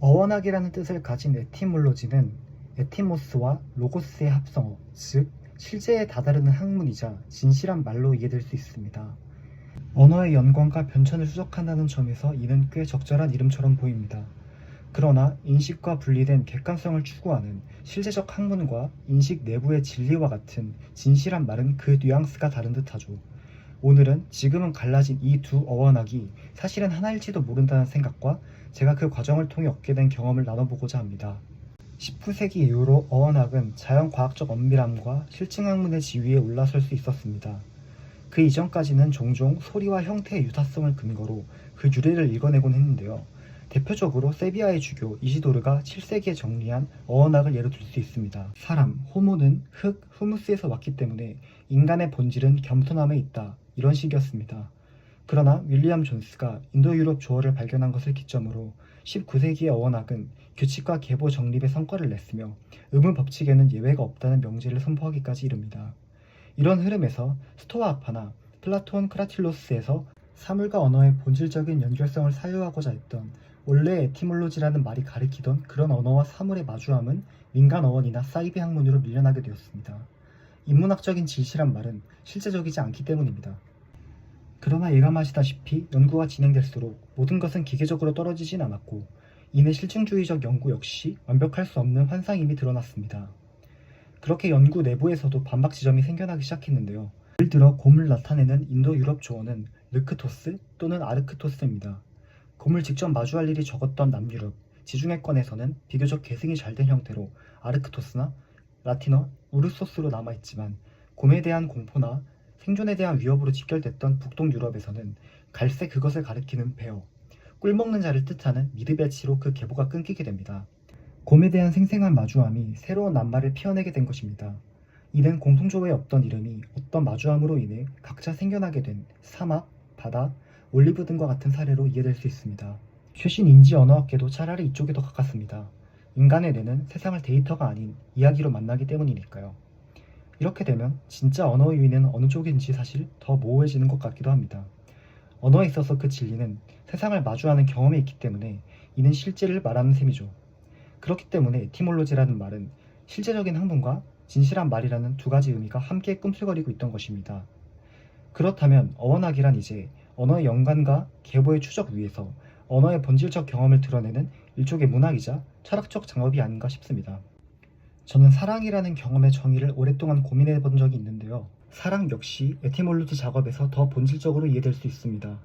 어원학이라는 뜻을 가진 에티몰로지는 에티모스와 로고스의 합성어, 즉 실제에 다다르는 학문이자 진실한 말로 이해될 수 있습니다. 언어의 연관과 변천을 수정한다는 점에서 이는 꽤 적절한 이름처럼 보입니다. 그러나 인식과 분리된 객관성을 추구하는 실제적 학문과 인식 내부의 진리와 같은 진실한 말은 그 뉘앙스가 다른 듯하죠. 오늘은 지금은 갈라진 이 두 어원학이 사실은 하나일지도 모른다는 생각과 제가 그 과정을 통해 얻게 된 경험을 나눠보고자 합니다. 19세기 이후로 어원학은 자연과학적 엄밀함과 실증학문의 지위에 올라설 수 있었습니다. 그 이전까지는 종종 소리와 형태의 유사성을 근거로 그 유래를 읽어내곤 했는데요. 대표적으로 세비야의 주교 이시도르가 7세기에 정리한 어원학을 예로 들 수 있습니다. 사람, 호모는 흙, 후무스에서 왔기 때문에 인간의 본질은 겸손함에 있다. 이런 식이었습니다. 그러나 윌리엄 존스가 인도유럽 조어를 발견한 것을 기점으로 19세기의 어원학은 규칙과 계보 정립의 성과를 냈으며 의무 법칙에는 예외가 없다는 명제를 선포하기까지 이릅니다. 이런 흐름에서 스토아 학파나 플라톤 크라틸로스에서 사물과 언어의 본질적인 연결성을 사유하고자 했던 원래 에티몰로지라는 말이 가리키던 그런 언어와 사물의 마주함은 민간 어원이나 사이비 학문으로 밀려나게 되었습니다. 인문학적인 진실한 말은 실제적이지 않기 때문입니다. 그러나 예감하시다시피 연구가 진행될수록 모든 것은 기계적으로 떨어지진 않았고 이내 실증주의적 연구 역시 완벽할 수 없는 환상임이 드러났습니다. 그렇게 연구 내부에서도 반박 지점이 생겨나기 시작했는데요. 예를 들어 곰을 나타내는 인도 유럽 조어는 르크토스 또는 아르크토스입니다. 곰을 직접 마주할 일이 적었던 남유럽, 지중해권에서는 비교적 계승이 잘 된 형태로 아르크토스나 라틴어 우르소스로 남아있지만 곰에 대한 공포나 생존에 대한 위협으로 직결됐던 북동 유럽에서는 갈새 그것을 가리키는 베어, 꿀먹는 자를 뜻하는 미르베치로 그 계보가 끊기게 됩니다. 곰에 대한 생생한 마주함이 새로운 낱말을 피워내게 된 것입니다. 이는 공통조에 없던 이름이 어떤 마주함으로 인해 각자 생겨나게 된 사막, 바다, 올리브 등과 같은 사례로 이해될 수 있습니다. 최신 인지 언어학계도 차라리 이쪽에 더 가깝습니다. 인간의 뇌는 세상을 데이터가 아닌 이야기로 만나기 때문이니까요. 이렇게 되면 진짜 언어의 유의는 어느 쪽인지 사실 더 모호해지는 것 같기도 합니다. 언어에 있어서 그 진리는 세상을 마주하는 경험에 있기 때문에 이는 실제를 말하는 셈이죠. 그렇기 때문에 에티몰로지라는 말은 실제적인 학문과 진실한 말이라는 두 가지 의미가 함께 꿈틀거리고 있던 것입니다. 그렇다면 어원학이란 이제 언어의 연관과 계보의 추적 위에서 언어의 본질적 경험을 드러내는 일종의 문학이자 철학적 작업이 아닌가 싶습니다. 저는 사랑이라는 경험의 정의를 오랫동안 고민해 본 적이 있는데요. 사랑 역시 에티몰로지 작업에서 더 본질적으로 이해될 수 있습니다.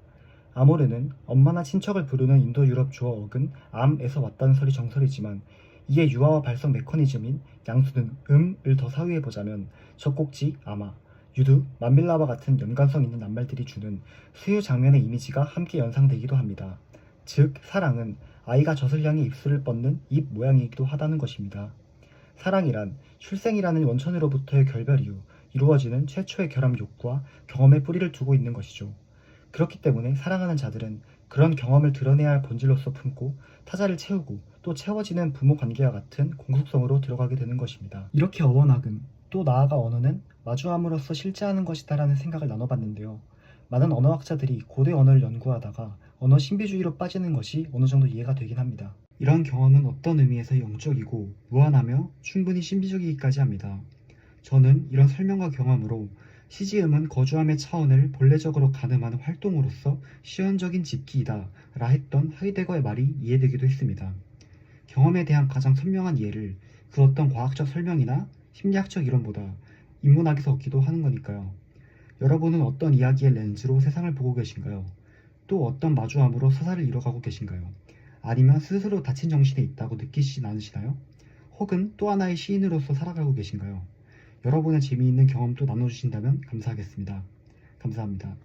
아모르는 엄마나 친척을 부르는 인도 유럽 주어 어근 암에서 왔다는 설이 정설이지만 이의 유아와 발성 메커니즘인 양수는 음을 더 사유해보자면 젖꼭지, 아마, 유두, 만밀라와 같은 연관성 있는 낱말들이 주는 수유 장면의 이미지가 함께 연상되기도 합니다. 즉, 사랑은 아이가 젖을 향해 입술을 뻗는 입 모양이기도 하다는 것입니다. 사랑이란 출생이라는 원천으로부터의 결별 이후 이루어지는 최초의 결합 욕구와 경험의 뿌리를 두고 있는 것이죠. 그렇기 때문에 사랑하는 자들은 그런 경험을 드러내야 할 본질로서 품고 타자를 채우고 또 채워지는 부모 관계와 같은 공속성으로 들어가게 되는 것입니다. 이렇게 어원학은 또 나아가 언어는 마주함으로써 실제하는 것이다라는 생각을 나눠봤는데요. 많은 언어학자들이 고대 언어를 연구하다가 언어 신비주의로 빠지는 것이 어느 정도 이해가 되긴 합니다. 이러한 경험은 어떤 의미에서 영적이고 무한하며 충분히 신비적이기까지 합니다. 저는 이런 설명과 경험으로 시지음은 거주함의 차원을 본래적으로 가늠하는 활동으로서 시연적인 집기이다 라 했던 하이데거의 말이 이해되기도 했습니다. 경험에 대한 가장 선명한 이해를 그 어떤 과학적 설명이나 심리학적 이론보다 인문학에서 얻기도 하는 거니까요. 여러분은 어떤 이야기의 렌즈로 세상을 보고 계신가요? 또 어떤 마주함으로 서사를 이뤄가고 계신가요? 아니면 스스로 닫힌 정신에 있다고 느끼시진 않으시나요? 혹은 또 하나의 시인으로서 살아가고 계신가요? 여러분의 재미있는 경험도 나눠주신다면 감사하겠습니다. 감사합니다.